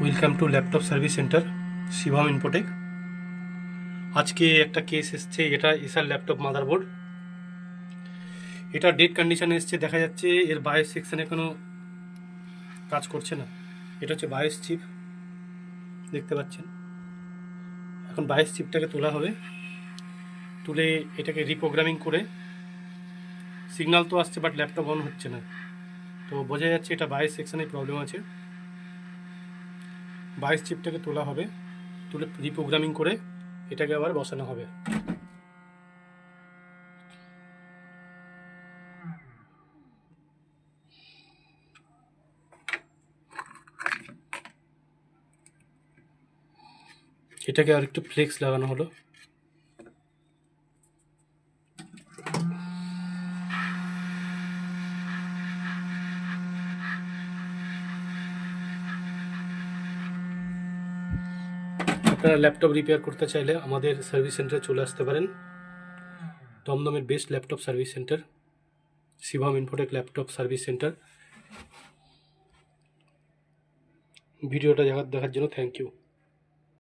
Welcome to laptop service centre Shivam Infotech. আজকে একটা case এসছে, এটা এসার ল্যাপটপ মাদারবোর্ড। এটা ডেড কন্ডিশনে এসছে, দেখা যাচ্ছে এর বায়োস সেকশনে কোনো কাজ করছে না। এটা হচ্ছে বায়োস চিপ, দেখতে পাচ্ছেন। এখন বায়োস চিপটাকে তোলা হবে, তুলে এটাকে রিপ্রোগ্রামিং করে সিগন্যাল তো আসছে বাট ল্যাপটপ অন হচ্ছে না, তো বোঝা যাচ্ছে এটা বায়োস সেকশনে প্রবলেম আছে। বায়োস চিপটাকে তোলা হবে, তুলে রিপ্রোগ্রামিং করে এটাকে আবার বসানো হবে। এটাকে আর একটু ফ্লেক্স লাগানো হলো। আপনারা ল্যাপটপ রিপেয়ার করতে চাইলে আমাদের সার্ভিস সেন্টারে চলে আসতে পারেন। দমদমের best laptop service centre Shivam Infotech laptop service centre. ভিডিওটা দেখার জন্য থ্যাংক ইউ।